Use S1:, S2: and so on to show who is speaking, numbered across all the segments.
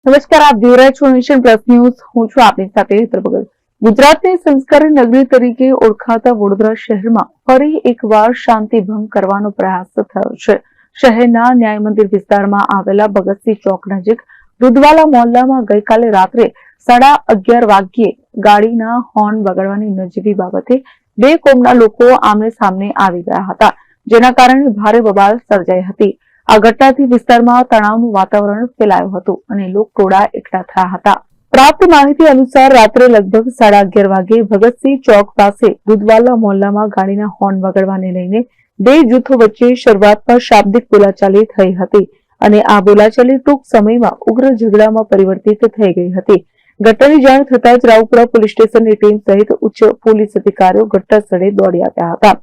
S1: નમસ્કાર, આપ જોઈ રહ્યા છો નેશન પ્લસ ન્યૂઝ. હું છું આપની સાથે હેતર ભગત. ગુજરાતની સંસ્કારી નગરી તરીકે ઓળખાતા વડોદરા શહેરમાં ફરી એકવાર શાંતિ ભંગ કરવાનો પ્રયાસ થયો છે. શહેરના ન્યાય મંદિર વિસ્તારમાં આવેલા ભગતસિંહ ચોક નજીક દુધવાલા મોહલ્લામાં ગઈકાલે રાત્રે 11:30 વાગ્યે ગાડીના હોર્ન વગાડવાની નજીવી બાબતે બે કોમના લોકો આમને સામને આવી ગયા હતા, જેના કારણે ભારે બબાલ સર્જાઈ હતી. આ ઘટનાથી વિસ્તારમાં તણાવનું વાતાવરણ ફેલાયું હતું અને લોકટોળા એકઠા થયા હતા. પ્રાપ્ત માહિતી અનુસાર રાત્રે લગભગ 11:30 વાગે ભગતસિંહ ચોક પાસે દુધવાલા મોહલ્લામાં ગાડીના હોર્ન વગાડવાને લઈને બે જૂથો વચ્ચે શરૂઆતમાં શાબ્દિક બોલાચાલી થઈ હતી અને આ બોલાચાલી ટૂંક સમયમાં ઉગ્ર ઝઘડામાં પરિવર્તિત થઈ ગઈ હતી. ઘટનાની જાણ થતાં જ રાવપુરા પોલીસ સ્ટેશનની ટીમ સહિત ઉચ્ચ પોલીસ અધિકારીઓ ઘટના સ્થળે દોડી આવ્યા હતા.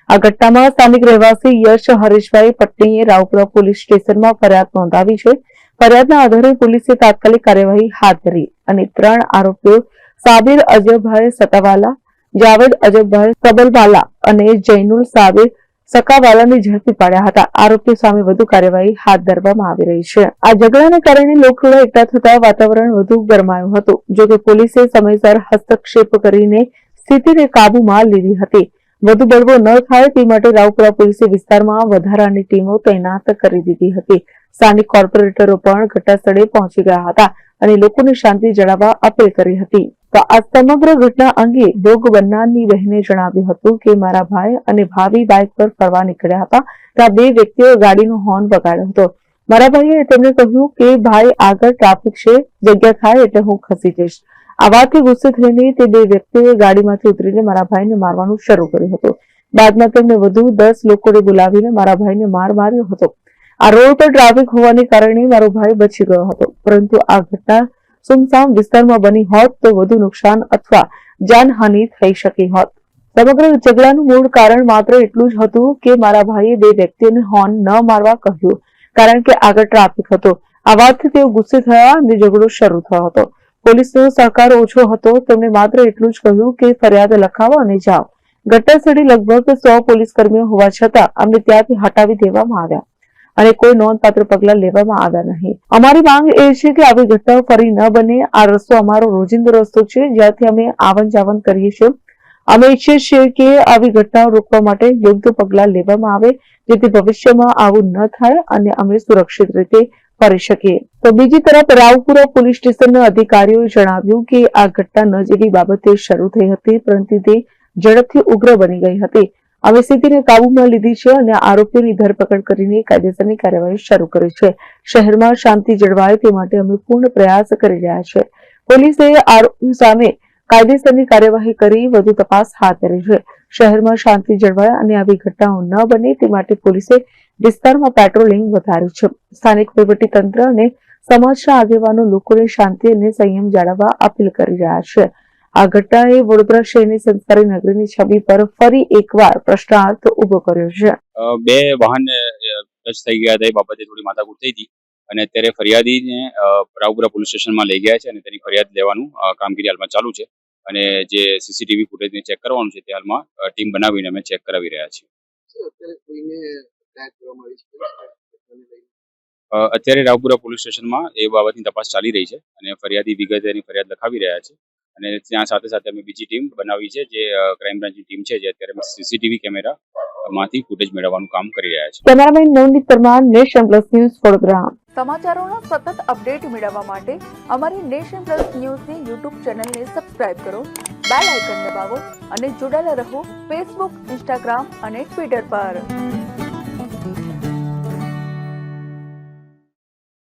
S1: આ ઘટનામાં સ્થાનિક રહેવાસી યશ હરેશભાઈ પટણીએ રાવપુરા પોલીસ સ્ટેશનમાં ફરિયાદ નોંધાવી છે. ફરિયાદના આધારે પોલીસે તાત્કાલિક કાર્યવાહી હાથ ધરી અને 3 આરોપીઓ સાબિર અજયભાઈ સતાવાલા, જાવેદ અજયભાઈ સબલવાલા અને જૈનુલ સાબિર સકાવાલાને ઝડપી પાડ્યા હતા. આરોપીઓ સામે વધુ કાર્યવાહી હાથ ધરવામાં આવી રહી છે. આ ઝઘડાને કારણે લોકટોળા એકઠા થતા વાતાવરણ વધુ ગરમાયું હતું. જોકે પોલીસે સમયસર હસ્તક્ષેપ કરીને સ્થિતિને કાબૂમાં લીધી હતી. વધુ બળવો ન થાય તે માટે રાવપુરા પોલીસે વિસ્તારમાં વધારાની ટીમો તૈનાત કરી દીધી હતી. સ્થાનિક કોર્પોરેટરો પણ ઘટનાસ્થળે પહોંચી ગયા હતા અને લોકોને શાંતિ જાળવવા અપીલ કરી હતી. તો આ સમગ્ર ઘટના અંગે ભોગ બનનારની બહેને જણાવ્યું હતું કે મારા ભાઈ અને ભાભી બાઇક પર ફરવા નીકળ્યા હતા ત્યાં બે વ્યક્તિઓએ ગાડીનો હોર્ન વગાડ્યો હતો. મારા ભાઈએ તેમને કહ્યું કે ભાઈ આગળ ટ્રાફિક છે, જગ્યા થાય એટલે હું ખસી જઈશ. આ વાતથી ગુસ્સે થઈને તે બે વ્યક્તિઓએ ગાડીમાંથી ઉતરીને મારા ભાઈને મારવાનું શરૂ કર્યું હતું. બાદમાં તેમણે વધુ 10 લોકોને બોલાવીને મારા ભાઈને માર માર્યો હતો. આ રોડ પર ટ્રાફિક હોવાને કારણે મારો ભાઈ બચી ગયો હતો, પરંતુ આ ઘટના સુમસામ વિસ્તારમાં બની હોત તો વધુ નુકસાન અથવા જાનહાનિ થઈ શકી હોત. સમગ્ર ઝઘડાનું મૂળ કારણ માત્ર એટલું જ હતું કે મારા ભાઈએ બે વ્યક્તિઓને હોર્ન ન મારવા કહ્યું, કારણ કે આગળ ટ્રાફિક હતો. આ વાતથી તેઓ ગુસ્સે થયા અને ઝઘડો શરૂ થયો હતો. પોલીસનો સહકાર ઓછો હતો. તેમણે માત્ર એટલું જ કહ્યું કે ફરિયાદ લખાવો અને જાઓ. ઘટનાસ્થળે લગભગ 100 પોલીસ કર્મીઓ હોવા છતાં અમને ત્યાંથી હટાવી દેવામાં આવ્યા અને કોઈ નોંધપાત્ર પગલાં લેવામાં આવ્યા નહીં. અમારી માંગ એ છે કે આવી ઘટનાઓ ફરી ન બને. આ રસ્તો અમારો રોજિંદો રસ્તો છે, જ્યાંથી અમે આવન જાવન કરીએ છીએ. અમે ઈચ્છીએ છીએ કે આવી ઘટનાઓ રોકવા માટે યોગ્ય પગલાં લેવામાં આવે, જેથી ભવિષ્યમાં આવું ન થાય અને અમે સુરક્ષિત રીતે ફરી શકીએ. તો બીજી તરફ રાવપુરા પોલીસ સ્ટેશનના અધિકારીઓએ જણાવ્યું કે આ ઘટના નજીવી બાબતે શરૂ થઈ હતી, પરંતુ તે ઝડપથી ઉગ્ર બની ગઈ હતી. અમે સ્થિતિને કાબૂમાં લીધી છે અને આરોપીઓની ધરપકડ કરીને કાયદેસરની કાર્યવાહી શરૂ કરી છે. શહેરમાં શાંતિ જળવાય તે માટે અમે પૂર્ણ પ્રયાસ કરી રહ્યા છીએ. પોલીસે આરોપીઓ સામે કાયદેસરની કાર્યવાહી કરી વધુ તપાસ હાથ ધરી છે. શહેરમાં શાંતિ જળવાય અને આવી ઘટનાઓ ન બને તે માટે પોલીસે વિસ્તારમાં પેટ્રોલિંગ વધાર્યું છે. સ્થાનિક વહીવટીતંત્ર અને સમાજના આગેવાનો લોકોને શાંતિ અને સંયમ જાળવવા અપીલ કરી રહ્યા છે. આ ઘટનાએ વડોદરા શહેરની સંસ્કારી નગરીની છબી પર ફરી એકવાર પ્રશ્નાર્થ ઉભો કર્યો છે.
S2: બે વાહન ટચ થઈ ગયા હતા, એ બાબતે થોડી માથાકૂટ થઈ હતી અને અત્યારે ફરિયાદીને રાવપુરા પોલીસ સ્ટેશનમાં લઈ ગયા છે અને તેની ફરિયાદ લેવાનું કામગીરી હાલમાં ચાલુ છે અને જે સીસીટીવી ફૂટેજને ચેક કરવાનું છે તે હાલમાં ટીમ બનાવીને અમે ચેક કરાવી રહ્યા છીએ. અત્યારે રાવપુરા પોલીસ સ્ટેશનમાં એ બાબતની તપાસ ચાલી રહી છે અને ફરિયાદી વિગતેની ફરિયાદ લખાવી રહ્યા છે અને ત્યાં સાથે સાથે અમે બીજી ટીમ બનાવી છે, જે ક્રાઇમ બ્રાન્ચની ટીમ છે, જે અત્યારે સીસીટીવી કેમેરામાંથી ફૂટેજ મેળવવાનું કામ કરી રહ્યા છે.
S1: Cameraman Navneet Parmar, nation plus news, Vadodara. સમાચારોના સતત અપડેટ મેળવવા માટે અમારી નેશન પ્લસ ન્યૂઝની યુટ્યુબ ચેનલને સબસ્ક્રાઇબ કરો, બેલ આઇકન દબાવો અને જોડાયેલા રહો ફેસબુક, ઇન્સ્ટાગ્રામ અને ટ્વિટર પર.